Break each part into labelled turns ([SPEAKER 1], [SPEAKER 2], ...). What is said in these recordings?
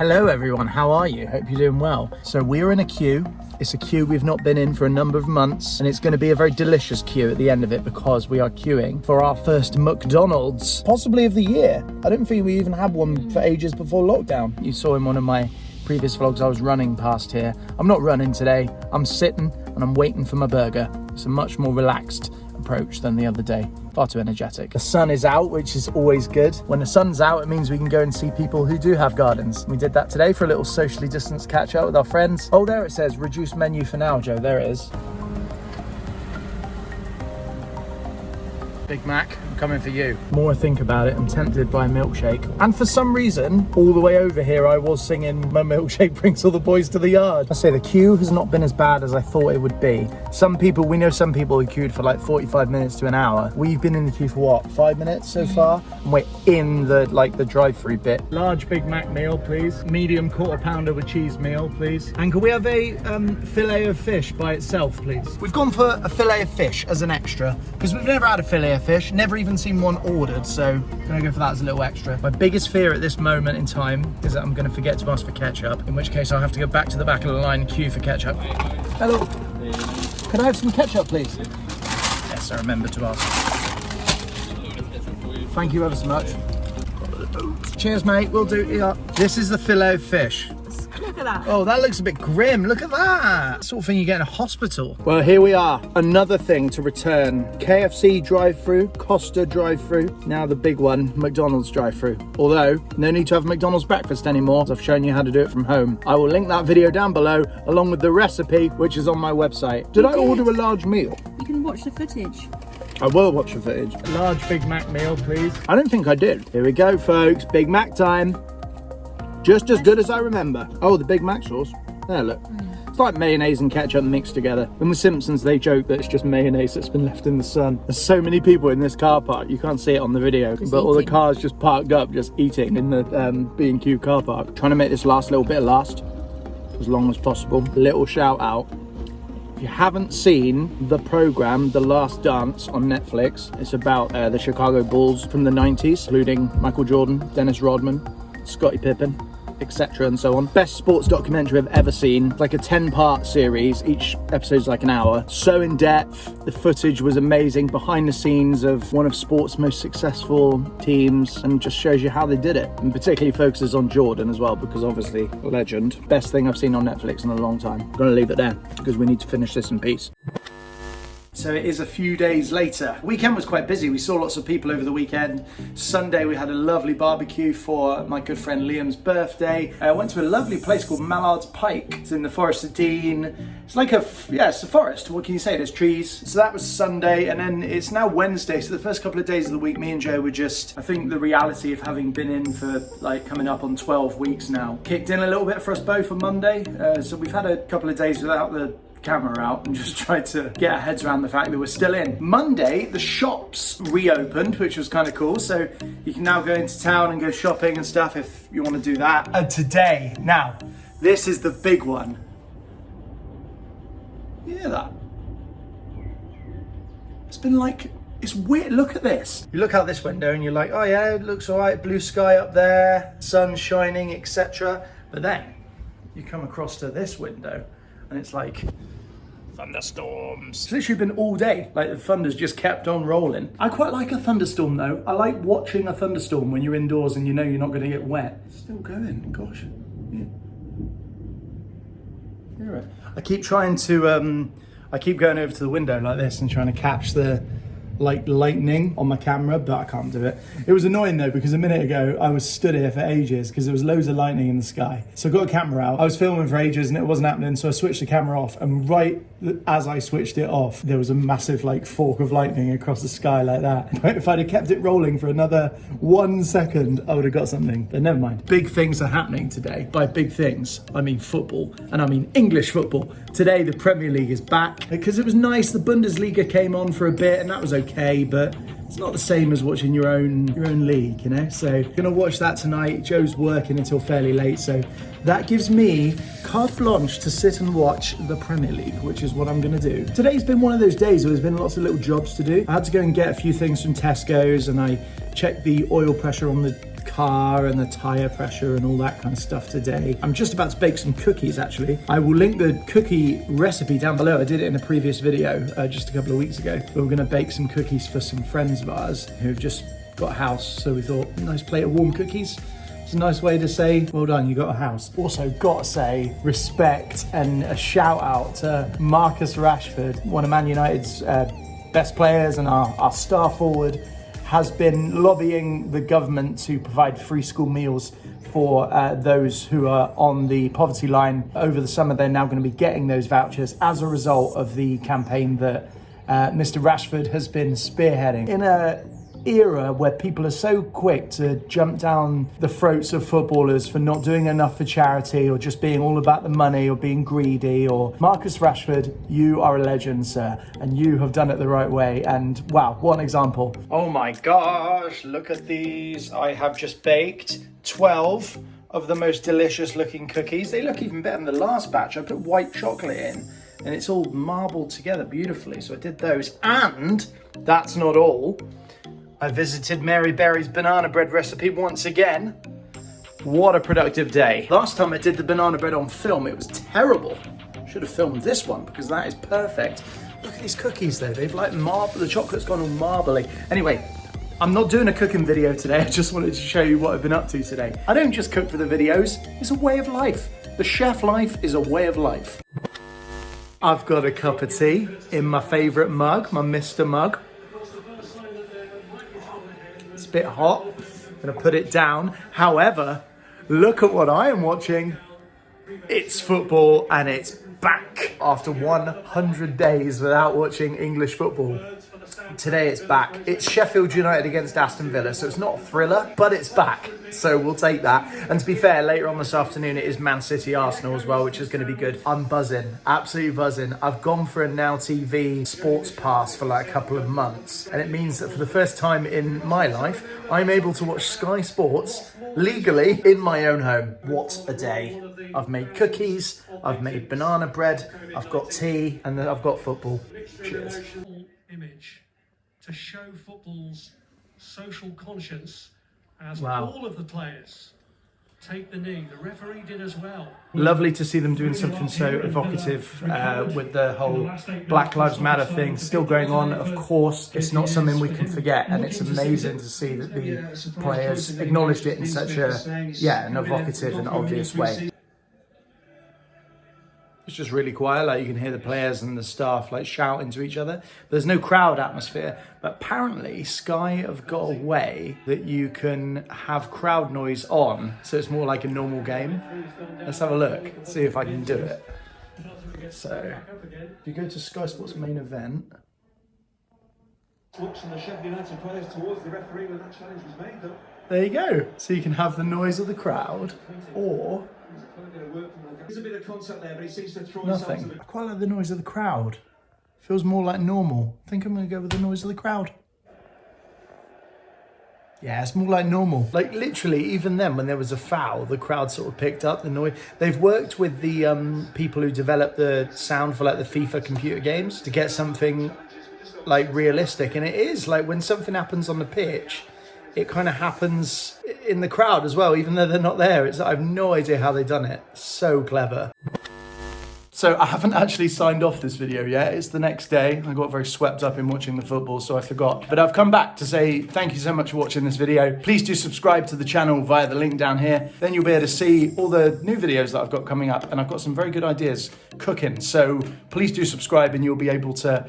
[SPEAKER 1] Hello everyone, how are you? Hope you're doing well. So we're in a queue. It's a queue we've not been in for a number of months, and it's going to be a very delicious queue at the end of it because we are queuing for our first McDonald's, possibly of the year. I don't think we even had one for ages before lockdown. You saw in one of my previous vlogs I was running past here. I'm not running today, I'm sitting and I'm waiting for my burger. It's a much more relaxed approach than the other day. Far too energetic. The sun is out, which is always good. When the sun's out, it means we can go and see people who do have gardens. We did that today for a little socially distanced catch up with our friends. Oh, there it says reduced menu for now, Joe. There it is. Big Mac, I'm coming for you. The more I think about it, I'm tempted by a milkshake. And for some reason, all the way over here, I was singing My Milkshake Brings All the Boys to the Yard. I say the queue has not been as bad as I thought it would be. We know some people who queued for like 45 minutes to an hour. We've been in the queue for what, 5 minutes so far? And we're in the drive-through bit. Large Big Mac meal, please. Medium quarter pounder with cheese meal, please. And can we have a fillet of fish by itself, please? We've gone for a fillet of fish as an extra because we've never had a fillet of fish, never even seen one ordered, so I'm gonna go for that as a little extra. My biggest fear at this moment in time is that I'm gonna forget to ask for ketchup, in which case I'll have to go back to the back of the line and queue for ketchup. Hello, can I have some ketchup, please? Yes, I remember to ask. Thank you ever so much. Cheers, mate, we'll do. Yeah. This is the fillet of fish.
[SPEAKER 2] Look at that.
[SPEAKER 1] Oh, that looks a bit grim. Look at that. Sort of thing you get in a hospital. Well, here we are. Another thing to return. KFC drive-through, Costa drive-through. Now the big one, McDonald's drive-through. Although, no need to have McDonald's breakfast anymore. I've shown you how to do it from home. I will link that video down below, along with the recipe, which is on my website. Did I order a large meal?
[SPEAKER 2] You can watch the footage.
[SPEAKER 1] I will watch the footage. A large Big Mac meal, please. I don't think I did. Here we go, folks. Big Mac time. Just as good as I remember. Oh, the Big Mac sauce. There, look. It's like mayonnaise and ketchup mixed together. In The Simpsons, they joke that it's just mayonnaise that's been left in the sun. There's so many people in this car park. You can't see it on the video, but all the cars just parked up, just eating in the B&Q car park. Trying to make this last little bit last as long as possible. Little shout out. If you haven't seen the program, The Last Dance on Netflix, it's about the Chicago Bulls from the 90s, including Michael Jordan, Dennis Rodman, Scottie Pippen, etc. and so on. Best sports documentary I've ever seen. It's like a 10-part series. Each episode's like an hour. So in depth. The footage was amazing. Behind the scenes of one of sports' most successful teams, and just shows you how they did it. And particularly focuses on Jordan as well, because obviously legend. Best thing I've seen on Netflix in a long time. I'm gonna leave it there because we need to finish this in peace. So it is a few days later. The weekend was quite busy. We saw lots of people over the weekend. Sunday we had a lovely barbecue for my good friend Liam's birthday. I went to a lovely place called Mallard's Pike. It's in the Forest of Dean. It's like it's a forest. What can you say? There's trees. So that was Sunday, and then it's now Wednesday. So the first couple of days of the week, me and Joe were just, I think the reality of having been in for like coming up on 12 weeks now, kicked in a little bit for us both on Monday. So we've had a couple of days without the camera out and just tried to get our heads around the fact that we're still in. Monday, the shops reopened, which was kind of cool. So you can now go into town and go shopping and stuff if you want to do that. And today, now, this is the big one. You hear that? It's been like, it's weird. Look at this. You look out this window and you're like, oh yeah, it looks all right. Blue sky up there, sun shining, etc. But then you come across to this window and it's like thunderstorms. It's literally been all day. Like the thunder's just kept on rolling. I quite like a thunderstorm though. I like watching a thunderstorm when you're indoors and you know you're not going to get wet. It's still going, gosh. Yeah. Hear it. I keep trying to, I keep going over to the window like this and trying to catch the lightning on my camera, but I can't do it. It was annoying though, because a minute ago I was stood here for ages because there was loads of lightning in the sky. So I got a camera out. I was filming for ages and it wasn't happening, so I switched the camera off, and right as I switched it off, there was a massive like fork of lightning across the sky like that. But if I'd have kept it rolling for another 1 second, I would have got something, but never mind. Big things are happening today. By big things, I mean football, and I mean English football. Today the Premier League is back because it was nice. The Bundesliga came on for a bit and that was okay, but it's not the same as watching your own league, you know? So gonna watch that tonight. Joe's working until fairly late, so that gives me carte blanche to sit and watch the Premier League, which is what I'm gonna do. Today's been one of those days where there's been lots of little jobs to do. I had to go and get a few things from Tesco's, and I checked the oil pressure on the car and the tire pressure and all that kind of stuff today. I'm just about to bake some cookies actually. I will link the cookie recipe down below. I did it in a previous video just a couple of weeks ago. We were gonna bake some cookies for some friends of ours who've just got a house. So we thought, nice plate of warm cookies. It's a nice way to say, well done, you got a house. Also gotta say, respect and a shout out to Marcus Rashford, one of Man United's best players and our star forward, has been lobbying the government to provide free school meals for those who are on the poverty line. Over the summer, they're now going to be getting those vouchers as a result of the campaign that Mr. Rashford has been spearheading. In a era where people are so quick to jump down the throats of footballers for not doing enough for charity or just being all about the money or being greedy, or Marcus Rashford, you are a legend, sir, and you have done it the right way. And wow, what an example. Oh my gosh, look at these. I have just baked 12 of the most delicious looking cookies. They look even better than the last batch. I put white chocolate in and it's all marbled together beautifully. So I did those, and that's not all. I visited Mary Berry's banana bread recipe once again. What a productive day. Last time I did the banana bread on film, it was terrible. Should have filmed this one because that is perfect. Look at these cookies though. They've like the chocolate's gone all marbly. Anyway, I'm not doing a cooking video today. I just wanted to show you what I've been up to today. I don't just cook for the videos. It's a way of life. The chef life is a way of life. I've got a cup of tea in my favorite mug, my Mr. mug. It's a bit hot, I'm gonna put it down. However, look at what I am watching. It's football and it's back after 100 days without watching English football. Today it's back. It's Sheffield United against Aston Villa, so it's not a thriller, but it's back. So we'll take that. And to be fair, later on this afternoon, it is Man City Arsenal as well, which is going to be good. I'm buzzing, absolutely buzzing. I've gone for a Now TV sports pass for like a couple of months. And it means that for the first time in my life, I'm able to watch Sky Sports legally in my own home. What a day. I've made cookies, I've made banana bread, I've got tea, and then I've got football. Cheers.
[SPEAKER 3] Image to show football's social conscience as
[SPEAKER 1] Wow.
[SPEAKER 3] all of the players take the knee. The referee did as well.
[SPEAKER 1] Lovely to see them doing something so evocative with the whole Black Lives Matter thing still going on. Of course, it's not something we can forget, and it's amazing to see that the players acknowledged it in such an evocative and obvious way. It's just really quiet, like you can hear the players and the staff like shouting to each other. There's no crowd atmosphere, but apparently Sky have got a way that you can have crowd noise on, so it's more like a normal game. Let's have a look, see if I can do it. So, if you go to Sky Sports main event.
[SPEAKER 4] Watching the Sheffield United players towards the referee when that challenge was made, though.
[SPEAKER 1] There you go. So you can have the noise of the crowd, or
[SPEAKER 4] There's a bit of contact there, but he seems to throw
[SPEAKER 1] nothing. I quite like the noise of the crowd. Feels more like normal. I think I'm going to go with the noise of the crowd. Yeah, it's more like normal. Like literally, even then, when there was a foul, the crowd sort of picked up the noise. They've worked with the people who developed the sound for like the FIFA computer games to get something like realistic. And it is like when something happens on the pitch, it kind of happens in the crowd as well, even though they're not there. I have no idea how they've done it. So clever. So I haven't actually signed off this video yet. It's the next day. I got very swept up in watching the football, so I forgot. But I've come back to say thank you so much for watching this video. Please do subscribe to the channel via the link down here. Then you'll be able to see all the new videos that I've got coming up. And I've got some very good ideas cooking. So please do subscribe and you'll be able to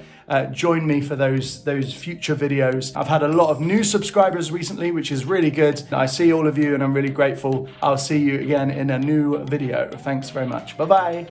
[SPEAKER 1] join me for those future videos. I've had a lot of new subscribers recently, which is really good. I see all of you and I'm really grateful. I'll see you again in a new video. Thanks very much. Bye-bye.